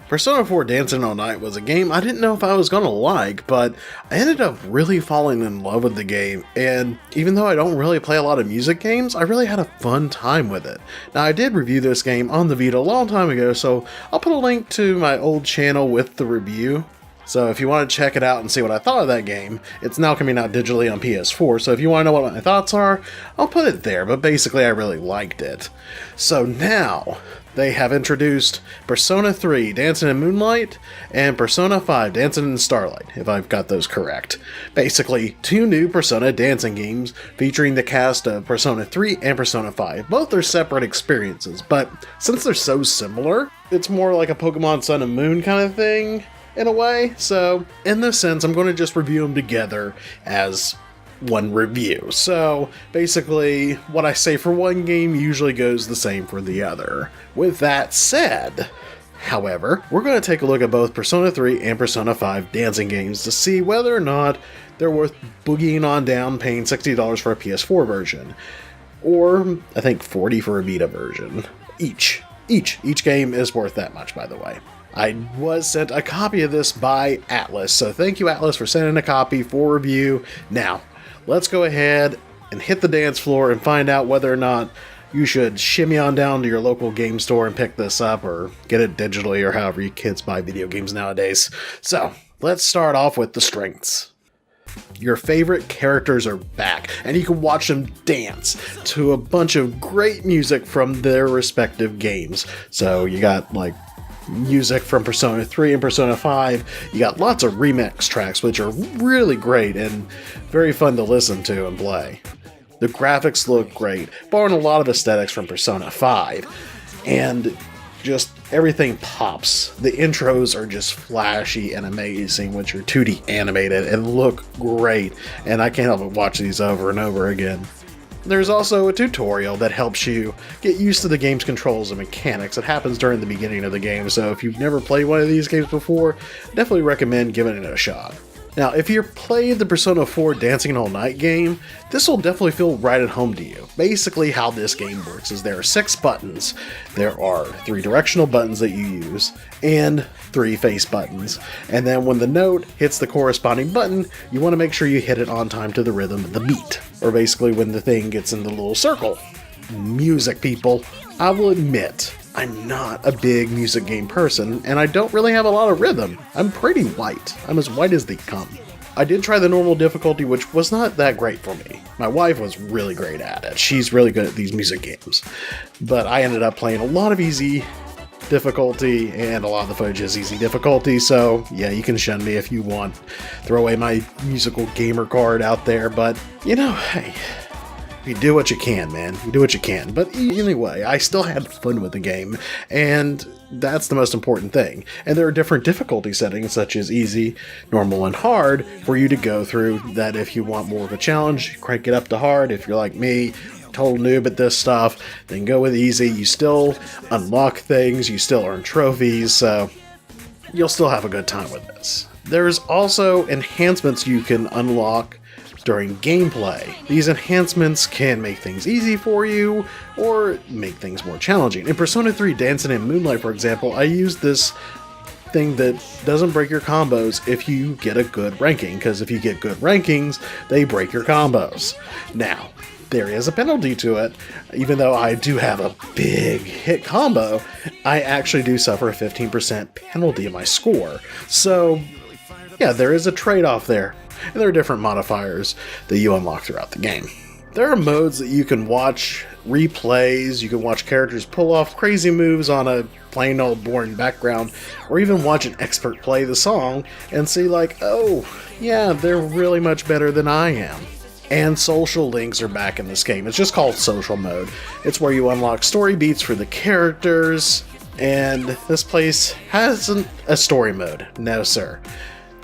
Persona 4 Dancing All Night was a game I didn't know if I was gonna like, but I ended up really falling in love with the game, and even though I don't really play a lot of music games, I really had a fun time with it. Now, I did review this game on the Vita a long time ago, so I'll put a link to my old channel with the review. So if you want to check it out and see what I thought of that game, it's now coming out digitally on PS4, so if you want to know what my thoughts are, I'll put it there, but basically I really liked it. So now, they have introduced Persona 3 Dancing in Moonlight and Persona 5 Dancing in Starlight, if I've got those correct. Basically, two new Persona dancing games featuring the cast of Persona 3 and Persona 5. Both are separate experiences, but since they're so similar, it's more like a Pokemon Sun and Moon kind of thing, in a way. So, in this sense, I'm going to just review them together as one review. So basically, what I say for one game usually goes the same for the other. With that said, however, we're going to take a look at both Persona 3 and Persona 5 dancing games to see whether or not they're worth boogieing on down paying $60 for a PS4 version. Or, I think, $40 for a Vita version. Each game is worth that much, by the way. I was sent a copy of this by Atlas, so thank you, Atlas, for sending a copy for review. Now, let's go ahead and hit the dance floor and find out whether or not you should shimmy on down to your local game store and pick this up, or get it digitally, or however you kids buy video games nowadays. So, let's start off with the strengths. Your favorite characters are back, and you can watch them dance to a bunch of great music from their respective games. So, you got, like, music from Persona 3 and Persona 5. You got lots of remix tracks, which are really great and very fun to listen to and play. The graphics look great, borrowing a lot of aesthetics from Persona 5, and just everything pops. The intros are just flashy and amazing, which are 2D animated and look great, and I can't help but watch these over and over again. There's also a tutorial that helps you get used to the game's controls and mechanics. It happens during the beginning of the game, so if you've never played one of these games before, definitely recommend giving it a shot. Now, if you've played the Persona 4 Dancing All Night game, this will definitely feel right at home to you. Basically, how this game works is there are 6 buttons. There are 3 directional buttons that you use, and 3 face buttons. And then when the note hits the corresponding button, you want to make sure you hit it on time to the rhythm of the beat. Or basically when the thing gets in the little circle. Music, people. I will admit, I'm not a big music game person, and I don't really have a lot of rhythm. I'm pretty white. I'm as white as they come. I did try the normal difficulty, which was not that great for me. My wife was really great at it. She's really good at these music games. But I ended up playing a lot of easy difficulty, and a lot of the footage is easy difficulty, so yeah, you can shun me if you want. Throw away my musical gamer card out there, but, you know, hey, you do what you can, man. You do what you can. But anyway, I still had fun with the game, and that's the most important thing. And there are different difficulty settings, such as easy, normal, and hard, for you to go through, that if you want more of a challenge, crank it up to hard. If you're like me, total noob at this stuff, then go with easy. You still unlock things, you still earn trophies, so you'll still have a good time with this. There's also enhancements you can unlock during gameplay. These enhancements can make things easy for you, or make things more challenging. In Persona 3 Dancing in Moonlight, for example, I used this thing that doesn't break your combos if you get a good ranking, because if you get good rankings, they break your combos. Now, there is a penalty to it. Even though I do have a big hit combo, I actually do suffer a 15% penalty in my score. So, yeah, there is a trade-off there. And there are different modifiers that you unlock throughout the game. There are modes that you can watch replays, you can watch characters pull off crazy moves on a plain old boring background, or even watch an expert play the song and see like, oh, yeah, they're really much better than I am. And social links are back in this game. It's just called social mode. It's where you unlock story beats for the characters, and this place hasn't a story mode. No, sir.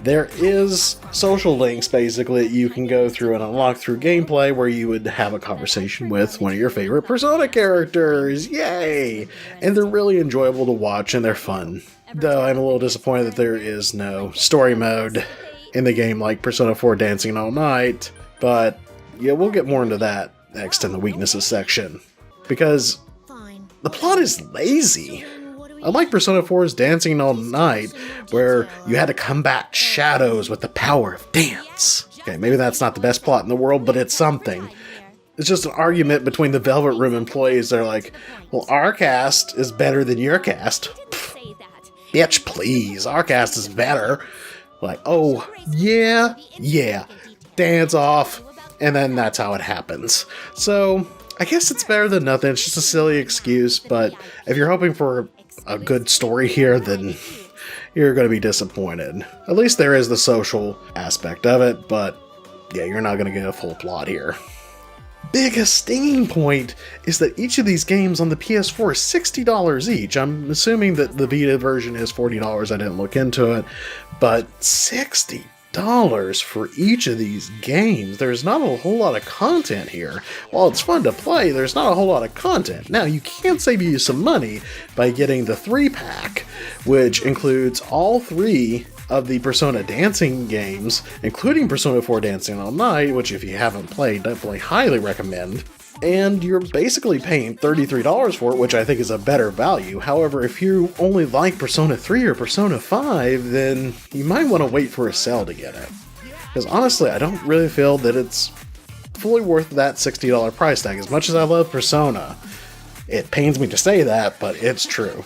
There is social links, basically, that you can go through and unlock through gameplay, where you would have a conversation with one of your favorite Persona characters. Yay! And they're really enjoyable to watch, and they're fun. Though I'm a little disappointed that there is no story mode in the game like Persona 4 Dancing All Night, but yeah, we'll get more into that next in the weaknesses section. Because the plot is lazy. Unlike Persona 4's Dancing All Night, where you had to combat shadows with the power of dance. Okay, maybe that's not the best plot in the world, but it's something. It's just an argument between the Velvet Room employees. They're like, well, our cast is better than your cast. Pfft, bitch, please, our cast is better. Like, oh, yeah, dance off. And then that's how it happens. So, I guess it's better than nothing. It's just a silly excuse, but if you're hoping for a good story here, then you're going to be disappointed. At least there is the social aspect of it, but yeah, you're not going to get a full plot here. Biggest stinging point is that each of these games on the PS4 is $60 each. I'm assuming that the Vita version is $40. I didn't look into it, but $60 for each of these games. There's not a whole lot of content here. While it's fun to play, there's not a whole lot of content. Now, you can save you some money by getting the 3-pack, which includes all 3 of the Persona dancing games, including Persona 4 Dancing All Night, which if you haven't played, definitely highly recommend. And you're basically paying $33 for it, which I think is a better value. However, if you only like Persona 3 or Persona 5, then you might want to wait for a sale to get it. Because honestly, I don't really feel that it's fully worth that $60 price tag. As much as I love Persona, it pains me to say that, but it's true.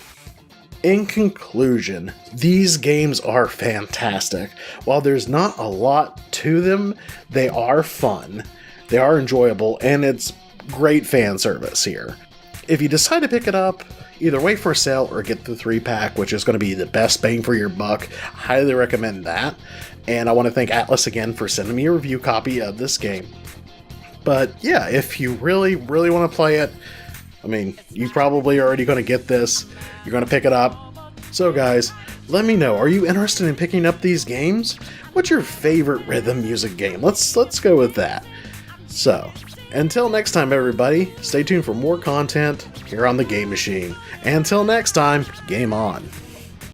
In conclusion, these games are fantastic. While there's not a lot to them, they are fun, they are enjoyable, and it's great fan service here. If you decide to pick it up, either wait for a sale or get the 3-pack, which is going to be the best bang for your buck. Highly recommend that. And I want to thank Atlas again for sending me a review copy of this game. But yeah, if you really want to play it, I mean, you probably are already going to get this. You're going to pick it up. So guys, let me know, are you interested in picking up these games? What's your favorite rhythm music game? Let's go with that. So, until next time everybody, stay tuned for more content here on The Game Machine. And until next time, game on.